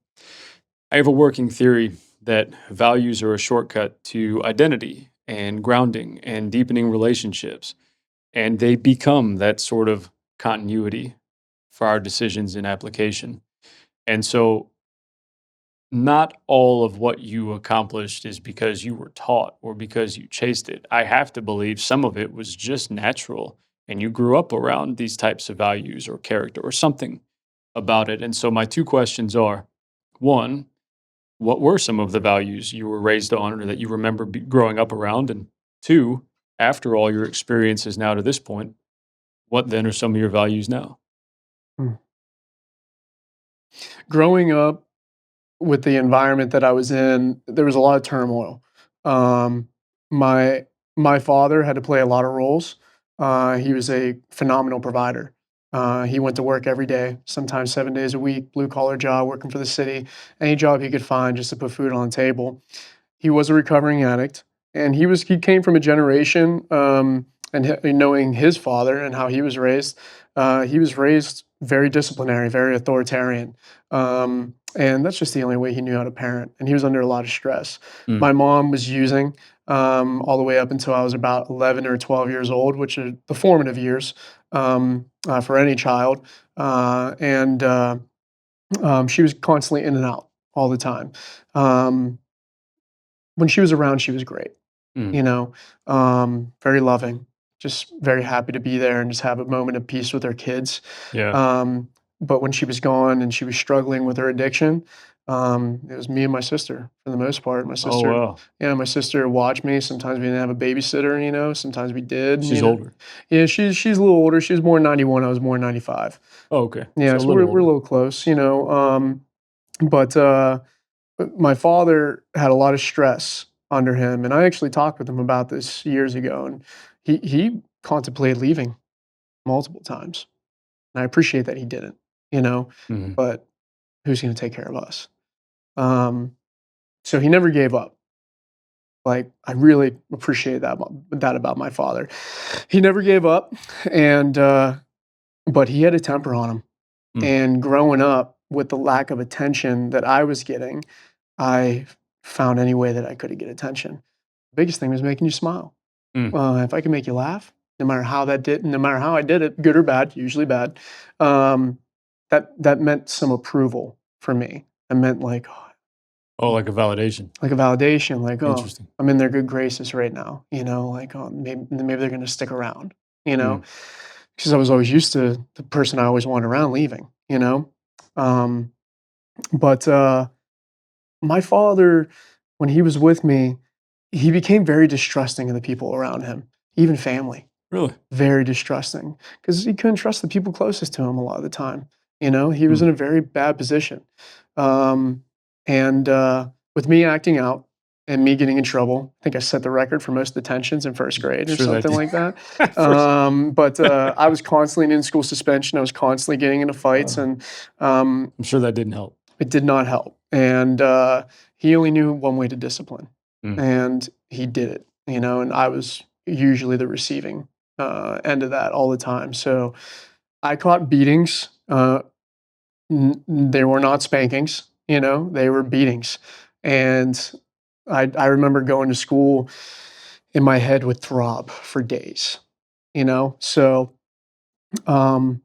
I have a working theory that values are a shortcut to identity and grounding and deepening relationships. And they become that sort of continuity for our decisions in application. And so, not all of what you accomplished is because you were taught or because you chased it. I have to believe some of it was just natural and you grew up around these types of values or character or something about it. And so, my 2 questions are: one, what were some of the values you were raised on or that you remember growing up around? And 2, after all your experiences now to this point, what then are some of your values now? Hmm. Growing up with the environment that I was in, there was a lot of turmoil. Um, my my father had to play a lot of roles. He was a phenomenal provider. He went to work every day, sometimes 7 days a week, blue collar job, working for the city, any job he could find just to put food on the table. He was a recovering addict, and he came from a generation, and knowing his father and how he was raised very disciplinary, very authoritarian, and that's just the only way he knew how to parent, and he was under a lot of stress. Mm. My mom was using, all the way up until I was about 11 or 12 years old, which are the formative years, for any child, and she was constantly in and out all the time. Um, when she was around, she was great, Mm. very loving, just very happy to be there and just have a moment of peace with her kids. Yeah. Um, but when she was gone and she was struggling with her addiction, it was me and my sister for the most part. Oh, wow. My sister watched me. Sometimes we didn't have a babysitter, sometimes we did, She's older. Yeah, she's a little older. She was born in 91. I was born in 95. Oh, okay. Yeah, So a so little we're a older. little close, but my father had a lot of stress under him, and I actually talked with him about this years ago, and he contemplated leaving multiple times, and I appreciate that he didn't, Mhm. but who's gonna take care of us? Um, so he never gave up. Like, I really appreciate that about my father. He never gave up, and, but he had a temper on him, Mm. and growing up with the lack of attention that I was getting, I found any way that I could to get attention. Biggest thing was making you smile. Mm. If I could make you laugh, no matter how I did it, good or bad, usually bad, um, that meant some approval for me. It meant Oh, like a validation. like a validation, like, oh, Interesting. I'm in their good graces right now. Like, oh, maybe they're going to stick around. You know, Mm. because I was always used to the person I always wanted around leaving. Um, but my father, when he was with me, he became very distrusting of the people around him, even family. Really? Very distrusting because he couldn't trust the people closest to him a lot of the time. He was Mm. in a very bad position. And with me acting out, and me getting in trouble. I think I set the record for most detentions in first grade or Sure that something did. like that. First, But I was constantly in school suspension. I was constantly getting into fights, and I'm sure that didn't help. it did not help. And he only knew one way to discipline, Mm. and he did it. And I was usually the receiving end of that all the time. So I caught beatings. They were not spankings. They were beatings, and I remember going to school, and my head would throb for days. So um,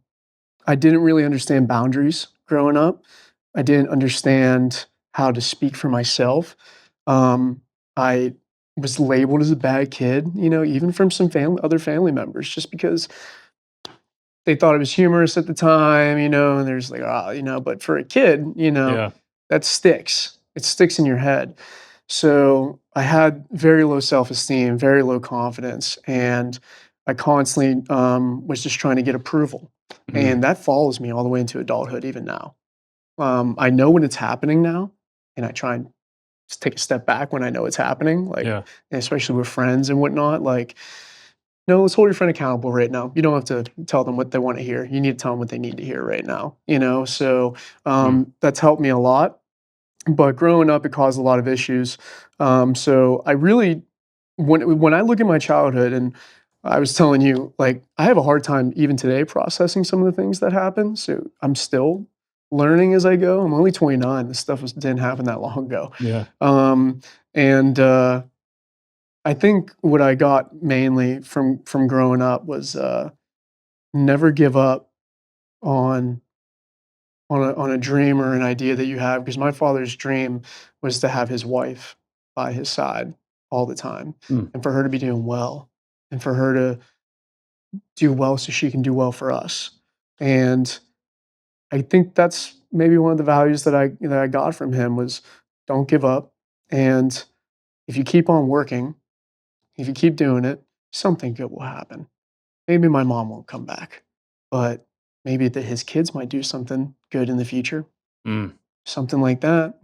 I didn't really understand boundaries growing up. I didn't understand how to speak for myself. I was labeled as a bad kid, even from some other family members, just because they thought it was humorous at the time, and there's like, but for a kid, Yeah. that sticks. It sticks in your head. So I had very low self-esteem, very low confidence, and I constantly was just trying to get approval. Mm. And that follows me all the way into adulthood, even now. I know when it's happening now, and I try and just take a step back when I know it's happening, like, Yeah. especially with friends and whatnot. Like, no, let's hold your friend accountable right now. You don't have to tell them what they want to hear. You need to tell them what they need to hear right now. So Mm. that's helped me a lot. But growing up, it caused a lot of issues. So I really, when I look at my childhood, and I was telling you, like, I have a hard time even today processing some of the things that happened. So I'm still learning as I go. I'm only 29. This stuff didn't happen that long ago. Yeah. And I think what I got mainly from growing up was never give up on on a dream or an idea that you have, because my father's dream was to have his wife by his side all the time, Mm. and for her to be doing well, and for her to do well so she can do well for us. And I think that's maybe one of the values that I got from him was, don't give up, and if you keep on working, if you keep doing it, something good will happen. Maybe my mom won't come back, but maybe that his kids might do something good in the future. Mm. Something like that,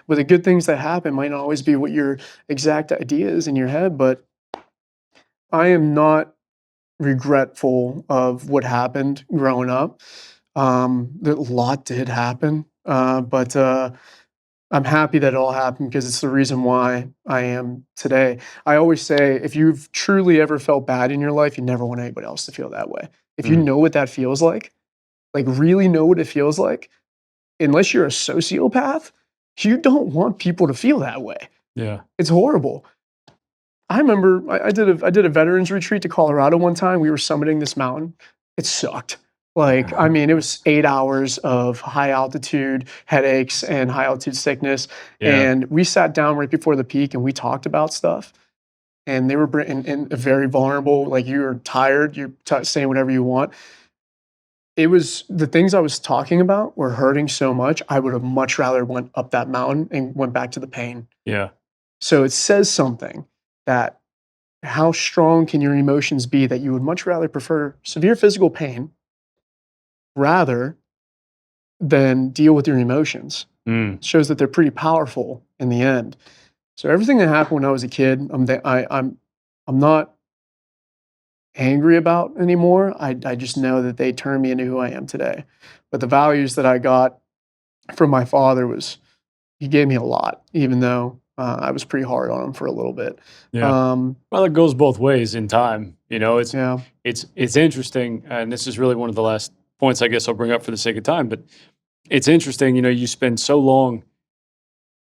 but the good things that happen might not always be what your exact idea is in your head, but I am not regretful of what happened growing up. A lot did happen, but I'm happy that it all happened because it's the reason why I am today. I always say, if you've truly ever felt bad in your life, you never want anybody else to feel that way. If you Mm. know what that feels like really know what it feels like, unless you're a sociopath, you don't want people to feel that way. Yeah. It's horrible. I remember I did a veterans retreat to Colorado one time. We were summiting this mountain. It sucked. Like, I mean, it was 8 hours of high altitude headaches and high altitude sickness. Yeah. And we sat down right before the peak and we talked about stuff. And they were and very vulnerable. Like, you're tired, you're saying whatever you want. It was the things I was talking about were hurting so much. I would have much rather went up that mountain and went back to the pain. Yeah. So it says something that, how strong can your emotions be that you would much rather prefer severe physical pain rather than deal with your emotions. Mm. It shows that they're pretty powerful in the end. So everything that happened when I was a kid, I'm not angry about anymore. I just know that they turned me into who I am today. But the values that I got from my father was, he gave me a lot, even though I was pretty hard on him for a little bit. Yeah. Um, Well, it goes both ways in time. It's yeah, it's interesting, and this is really one of the last points I guess I'll bring up for the sake of time. But it's interesting. You spend so long.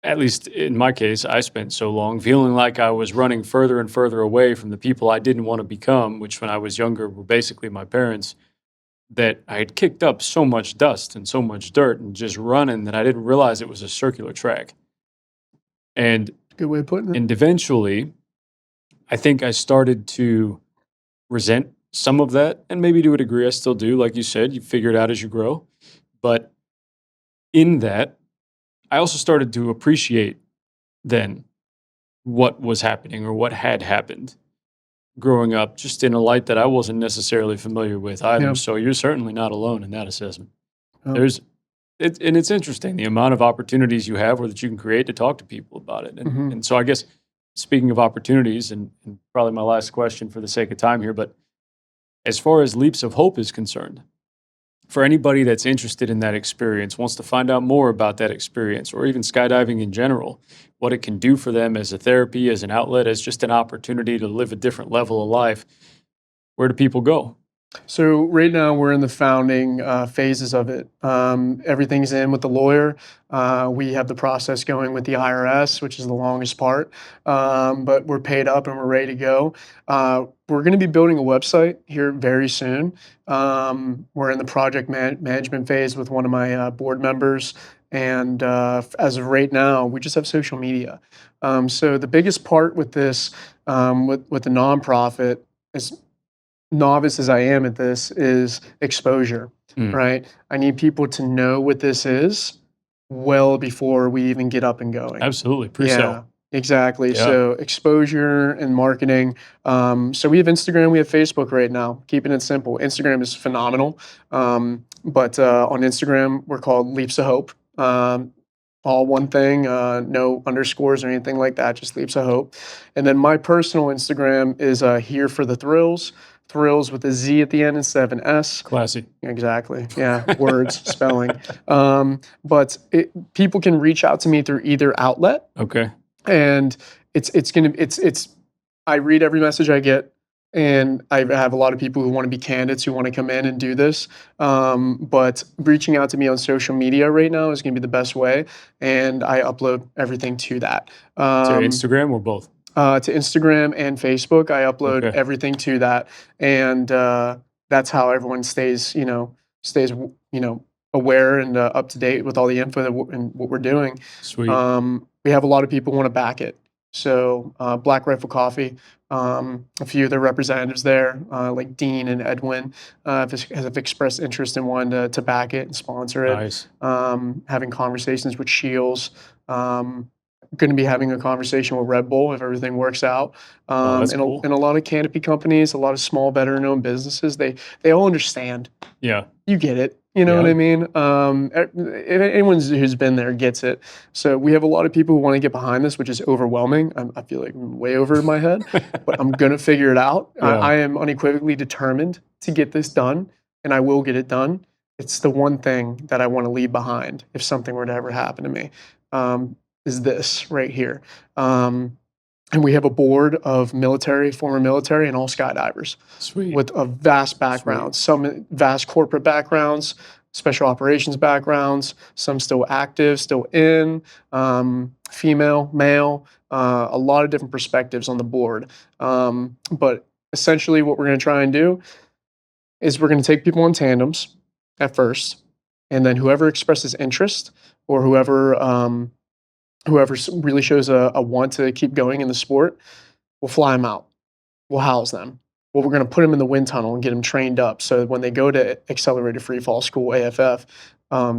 At least in my case, I spent so long feeling like I was running further and further away from the people I didn't want to become, which when I was younger were basically my parents, that I had kicked up so much dust and so much dirt and just running that I didn't realize it was a circular track. And good way of putting it. and eventually, I think I started to resent some of that, and maybe to a degree I still do. Like you said, you figure it out as you grow. But in that, I also started to appreciate then what was happening or what had happened growing up, just in a light that I wasn't necessarily familiar with either. Yeah. So you're certainly not alone in that assessment. Oh. There's And it's interesting the amount of opportunities you have or that you can create to talk to people about it. Mhm. And so I guess speaking of opportunities, and probably my last question for the sake of time here, but as far as Leaps of Hope is concerned, for anybody that's interested in that experience, wants to find out more about that experience, or even skydiving in general, what it can do for them as a therapy, as an outlet, as just an opportunity to live a different level of life, where do people go? So right now we're in the founding phases of it. Everything's in with the lawyer. We have the process going with the IRS, which is the longest part. But we're paid up and we're ready to go. We're going to be building a website here very soon. We're in the project management phase with one of my board members. And as of right now, we just have social media. So the biggest part with this, with the nonprofit, is novice as I am at this, is exposure, Mm, right? I need people to know what this is well before we even get up and going. absolutely. Yeah, Pre-sale. exactly. Yeah. So exposure and marketing. So we have Instagram, we have Facebook right now. Keeping it simple. Instagram is phenomenal, but on Instagram we're called Leaps of Hope. All one thing, no underscores or anything like that. Just Leaps of Hope. And then my personal Instagram is Here for the Thrills. Thrills with a Z at the end instead of an S. Classy. Exactly. Yeah. Words, spelling. People can reach out to me through either outlet, Okay. and it's I read every message I get, and I have a lot of people who want to be candidates who want to come in and do this. But reaching out to me on social media right now is going to be the best way, and I upload everything to that. To Instagram or both? To Instagram and Facebook. I upload Okay. everything to that, and that's how everyone stays aware and up to date with all the info and what we're doing. Sweet. We have a lot of people who want to back it. So Black Rifle Coffee, a few of their representatives there, like Dean and Edwin, have expressed interest in wanting to back it and sponsor it. Nice. Having conversations with Shields. Going to be having a conversation with Red Bull if everything works out. Oh, that's And cool. a lot of canopy companies, a lot of small, veteran-owned businesses, they all understand. Yeah. You get it. You know what Yeah. I mean? Anyone who's been there gets it. So we have a lot of people who want to get behind this, which is overwhelming. I feel like I'm way over my head, but I'm going to figure it out. Yeah. I am unequivocally determined to get this done, and I will get it done. It's the one thing that I want to leave behind if something were to ever happen to me, is this right here. And we have a board of military, former military, and all skydivers Sweet. with a vast background, some vast corporate backgrounds, special operations backgrounds, some still active, still in, female, male, a lot of different perspectives on the board. But essentially what we're going to try and do is we're going to take people in tandems at first, and then whoever expresses interest or whoever really shows a want to keep going in the sport, we'll fly them out. We'll house them. Well, we're going to put them in the wind tunnel and get them trained up so that when they go to accelerated free fall school AFF,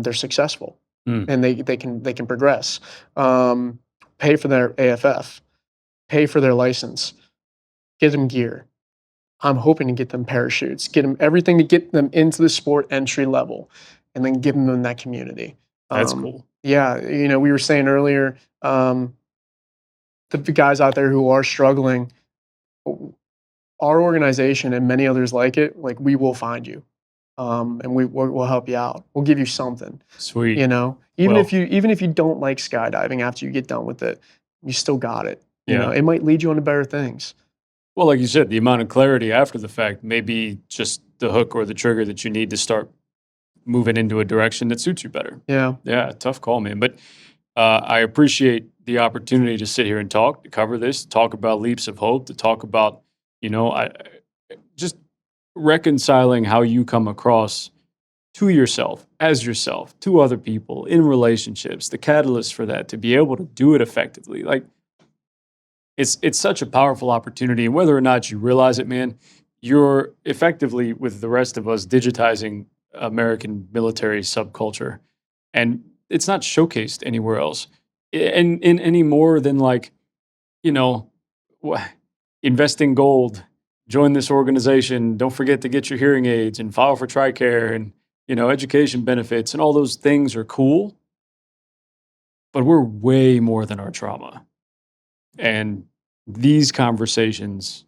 they're successful Mm. and they can progress. Pay for their AFF, pay for their license, get them gear. I'm hoping to get them parachutes, get them everything to get them into the sport entry level, and then give them in that community. That's cool. Yeah, we were saying earlier, the guys out there who are struggling, our organization and many others like it, like we will find you, and we'll help you out. We'll give you something, Sweet. even Well- if you don't like skydiving after you get done with it, you still got it. Yeah. It might lead you on to better things. Well, like you said, the amount of clarity after the fact may be just the hook or the trigger that you need to start moving into a direction that suits you better. Yeah. Yeah, tough call, man. But I appreciate the opportunity to sit here and talk, to cover this, to talk about Leaps of Hope, to talk about, just reconciling how you come across to yourself, as yourself, to other people, in relationships, the catalyst for that, to be able to do it effectively. Like, it's such a powerful opportunity. And whether or not you realize it, man, you're effectively, with the rest of us, digitizing American military subculture. And it's not showcased anywhere else. In any more than like, invest in gold, join this organization, don't forget to get your hearing aids and file for TRICARE and education benefits and all those things are cool, but we're way more than our trauma. And these conversations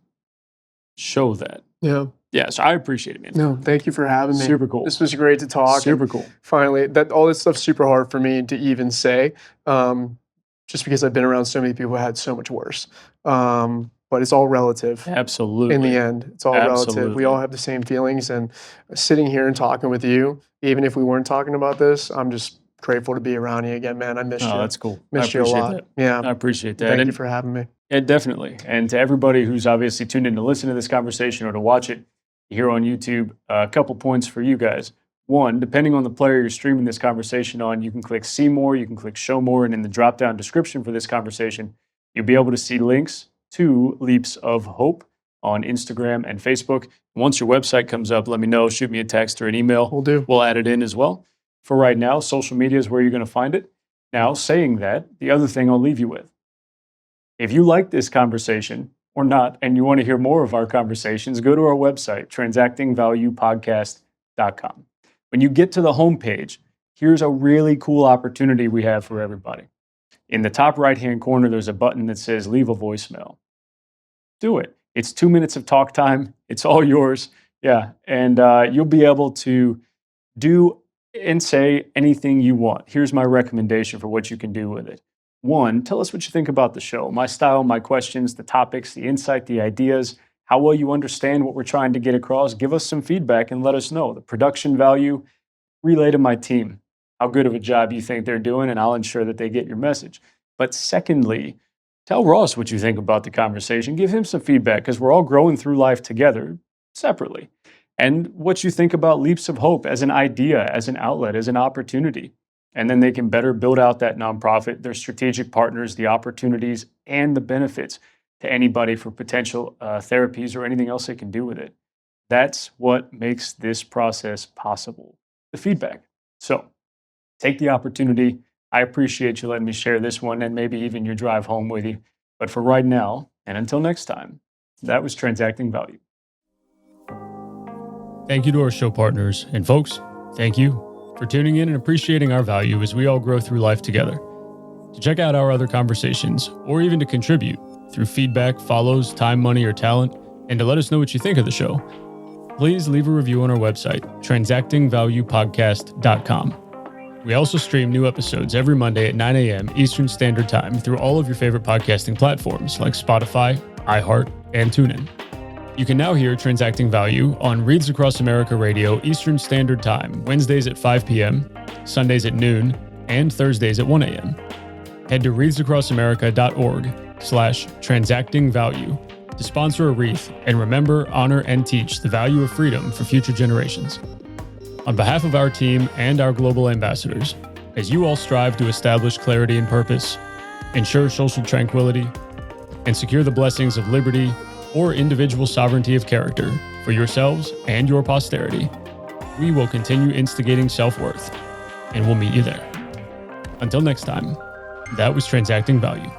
show that. Yeah. Yeah, so I appreciate it, man. No, thank you for having me. Super cool. This was great to talk. Super cool. Finally, all this stuff's super hard for me to even say, just because I've been around so many people who had so much worse. But it's all relative. Absolutely. In the end, it's all relative. We all have the same feelings. And sitting here and talking with you, even if we weren't talking about this, I'm just grateful to be around you again, man. I missed you. Oh, that's cool. Missed you a lot. That. Yeah. I appreciate that. Thank you for having me. Yeah, definitely. And to everybody who's obviously tuned in to listen to this conversation or to watch it here on YouTube, a couple points for you guys. One, depending on the player you're streaming this conversation on, you can click see more, you can click show more, and in the drop-down description for this conversation, you'll be able to see links to Leaps of Hope on Instagram and Facebook. Once your website comes up, let me know, shoot me a text or an email. Will do. We'll add it in as well. For right now, social media is where you're going to find it. Now, saying that, the other thing I'll leave you with. If you like this conversation or not, and you want to hear more of our conversations, go to our website, transactingvaluepodcast.com. When you get to the homepage, here's a really cool opportunity we have for everybody. In the top right-hand corner, there's a button that says leave a voicemail. Do it. It's 2 minutes of talk time. It's all yours. Yeah. And you'll be able to do and say anything you want. Here's my recommendation for what you can do with it. One, tell us what you think about the show, my style, my questions, the topics, the insight, the ideas, how well you understand what we're trying to get across. Give us some feedback and let us know. The production value, relay to my team how good of a job you think they're doing, and I'll ensure that they get your message. But secondly, tell Ross what you think about the conversation. Give him some feedback because we're all growing through life together separately. And what you think about Leaps of Hope as an idea, as an outlet, as an opportunity. And then they can better build out that nonprofit, their strategic partners, the opportunities, and the benefits to anybody for potential therapies or anything else they can do with it. That's what makes this process possible, the feedback. So take the opportunity. I appreciate you letting me share this one and maybe even your drive home with you. But for right now, and until next time, that was Transacting Value. Thank you to our show partners. And folks, thank you for tuning in and appreciating our value as we all grow through life together. To check out our other conversations, or even to contribute through feedback, follows, time, money, or talent, and to let us know what you think of the show, please leave a review on our website, transactingvaluepodcast.com. We also stream new episodes every Monday at 9 a.m. Eastern Standard Time through all of your favorite podcasting platforms like Spotify, iHeart, and TuneIn. You can now hear Transacting Value on Reads Across America Radio Eastern Standard Time, Wednesdays at 5 p.m., Sundays at noon, and Thursdays at 1 a.m. Head to readsacrossamerica.org/transactingvalue to sponsor a wreath and remember, honor, and teach the value of freedom for future generations. On behalf of our team and our global ambassadors, as you all strive to establish clarity and purpose, ensure social tranquility, and secure the blessings of liberty or individual sovereignty of character for yourselves and your posterity, we will continue instigating self-worth, and we'll meet you there. Until next time, that was Transacting Value.